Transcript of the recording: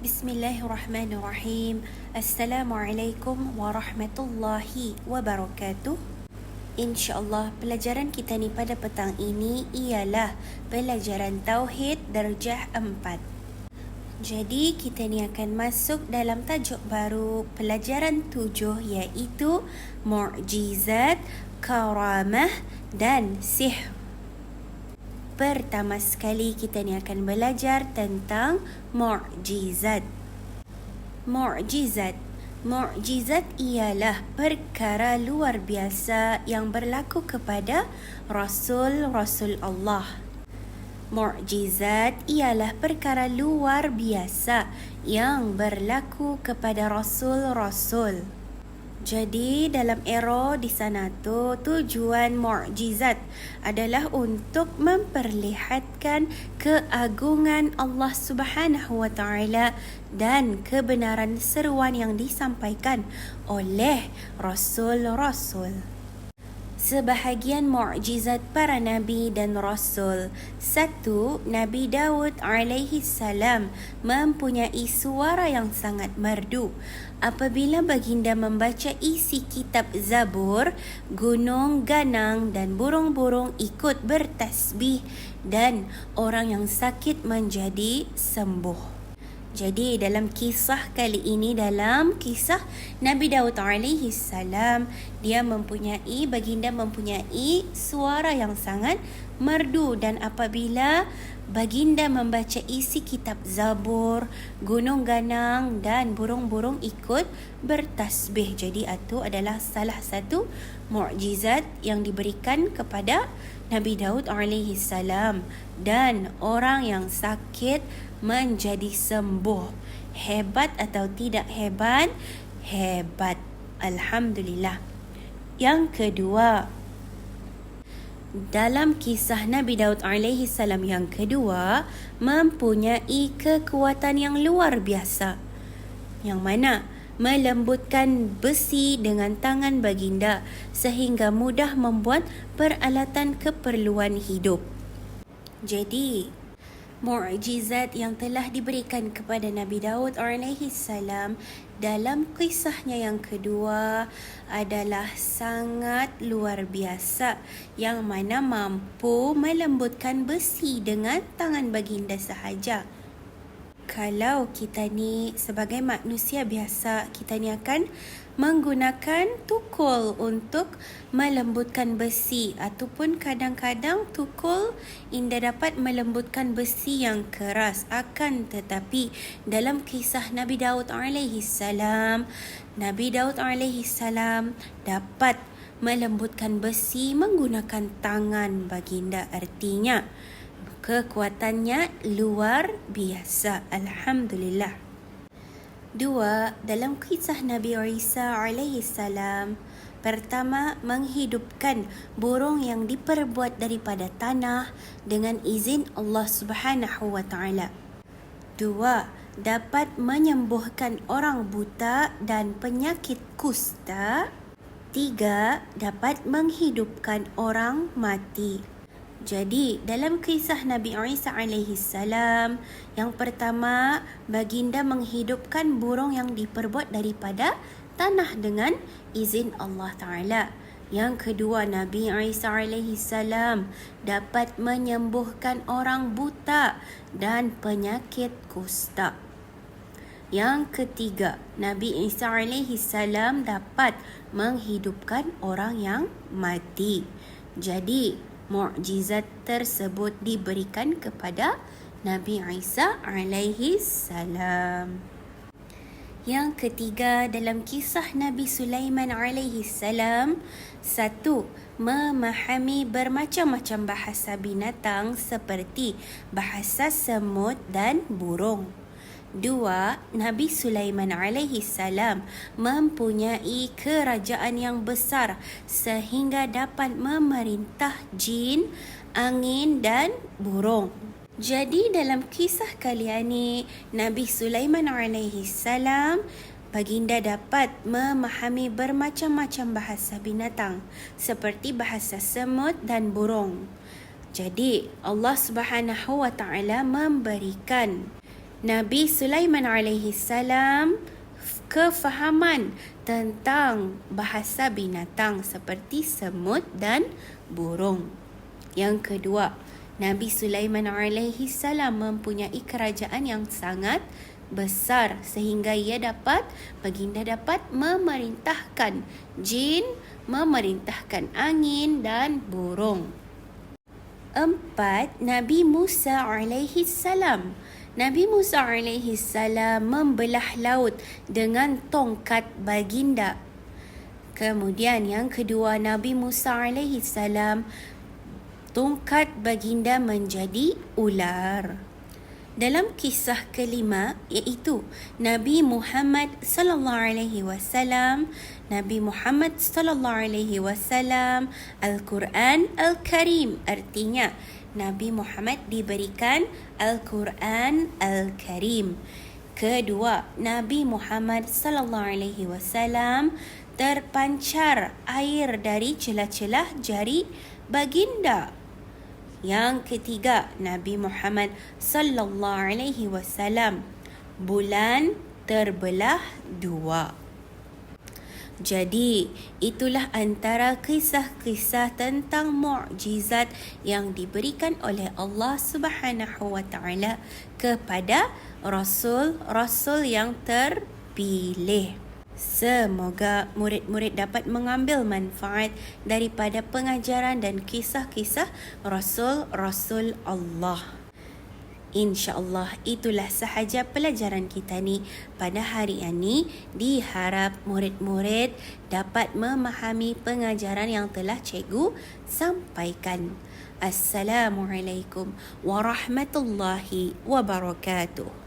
Bismillahirrahmanirrahim. Assalamualaikum warahmatullahi wabarakatuh. InsyaAllah pelajaran kita ni pada petang ini ialah pelajaran Tauhid darjah 4. Jadi kita ni akan masuk dalam tajuk baru pelajaran 7 iaitu Mu'jizat, Karamah dan Sihr. Pertama sekali kita ni akan belajar tentang mu'jizat. Mu'jizat ialah perkara luar biasa yang berlaku kepada Rasul-Rasul Allah. Mu'jizat ialah perkara luar biasa yang berlaku kepada Rasul-Rasul. Jadi dalam era di sana tu tujuan mu'jizat adalah untuk memperlihatkan keagungan Allah Subhanahu wa taala dan kebenaran seruan yang disampaikan oleh rasul-rasul. Sebahagian mu'jizat para nabi dan rasul. 1. Nabi Daud alaihi salam mempunyai suara yang sangat merdu. Apabila baginda membaca isi kitab Zabur, gunung, ganang dan burung-burung ikut bertasbih dan orang yang sakit menjadi sembuh. Jadi dalam kisah kali ini, dalam kisah Nabi Daud alaihi salam, baginda mempunyai suara yang sangat merdu, dan apabila baginda membaca isi kitab Zabur, gunung ganang dan burung-burung ikut bertasbih. Jadi itu adalah salah satu mukjizat yang diberikan kepada Nabi Daud alaihi salam, dan orang yang sakit menjadi sembuh. Hebat atau tidak hebat? Hebat. Alhamdulillah. Yang kedua, dalam kisah Nabi Daud alaihi salam yang kedua, mempunyai kekuatan yang luar biasa, yang mana melembutkan besi dengan tangan baginda sehingga mudah membuat peralatan keperluan hidup. Jadi mukjizat yang telah diberikan kepada Nabi Daud alaihi salam dalam kisahnya yang kedua adalah sangat luar biasa, yang mana mampu melembutkan besi dengan tangan baginda sahaja. Kalau kita ni sebagai manusia biasa, kita ni akan menggunakan tukul untuk melembutkan besi, ataupun kadang-kadang tukul indah dapat melembutkan besi yang keras. Akan tetapi dalam kisah Nabi Daud alaihi salam, Nabi Daud alaihi salam dapat melembutkan besi menggunakan tangan baginda. Artinya kekuatannya luar biasa. Alhamdulillah. 2. Dalam kisah Nabi Isa alaihi salam, pertama, menghidupkan burung yang diperbuat daripada tanah dengan izin Allah Subhanahu wa taala. 2. Dapat menyembuhkan orang buta dan penyakit kusta. 3. Dapat menghidupkan orang mati. Jadi dalam kisah Nabi Isa alaihi salam, yang pertama, baginda menghidupkan burung yang diperbuat daripada tanah dengan izin Allah Ta'ala. Yang kedua, Nabi Isa alaihi salam dapat menyembuhkan orang buta dan penyakit kusta. Yang ketiga, Nabi Isa alaihi salam dapat menghidupkan orang yang mati. Jadi mukjizat tersebut diberikan kepada Nabi Isa alaihi salam. Yang ketiga, dalam kisah Nabi Sulaiman alaihi salam, 1. Memahami bermacam-macam bahasa binatang seperti bahasa semut dan burung. 2. Nabi Sulaiman alaihi salam mempunyai kerajaan yang besar sehingga dapat memerintah jin, angin dan burung. Jadi dalam kisah kali ini, Nabi Sulaiman alaihi salam, baginda dapat memahami bermacam-macam bahasa binatang seperti bahasa semut dan burung. Jadi Allah Subhanahu wa taala memberikan Nabi Sulaiman alaihi salam kefahaman tentang bahasa binatang seperti semut dan burung. Yang kedua, Nabi Sulaiman alaihi salam mempunyai kerajaan yang sangat besar sehingga baginda dapat memerintahkan jin, memerintahkan angin dan burung. 4. Nabi Musa alaihi salam. Nabi Musa alaihi salam membelah laut dengan tongkat baginda. Kemudian yang kedua, Nabi Musa alaihi salam, tongkat baginda menjadi ular. Dalam kisah kelima, iaitu Nabi Muhammad sallallahu alaihi wasallam, Nabi Muhammad sallallahu alaihi wasallam, Al-Quran Al-Karim, artinya Nabi Muhammad diberikan Al-Quran Al-Karim. Kedua, Nabi Muhammad sallallahu alaihi wasallam terpancar air dari celah-celah jari baginda. Yang ketiga, Nabi Muhammad sallallahu alaihi wasallam, bulan terbelah dua. Jadi, itulah antara kisah-kisah tentang mukjizat yang diberikan oleh Allah Subhanahu wa taala kepada rasul-rasul yang terpilih. Semoga murid-murid dapat mengambil manfaat daripada pengajaran dan kisah-kisah Rasul-Rasul Allah. InsyaAllah itulah sahaja pelajaran kita ni pada hari ini. Diharap murid-murid dapat memahami pengajaran yang telah cikgu sampaikan. Assalamualaikum warahmatullahi wabarakatuh.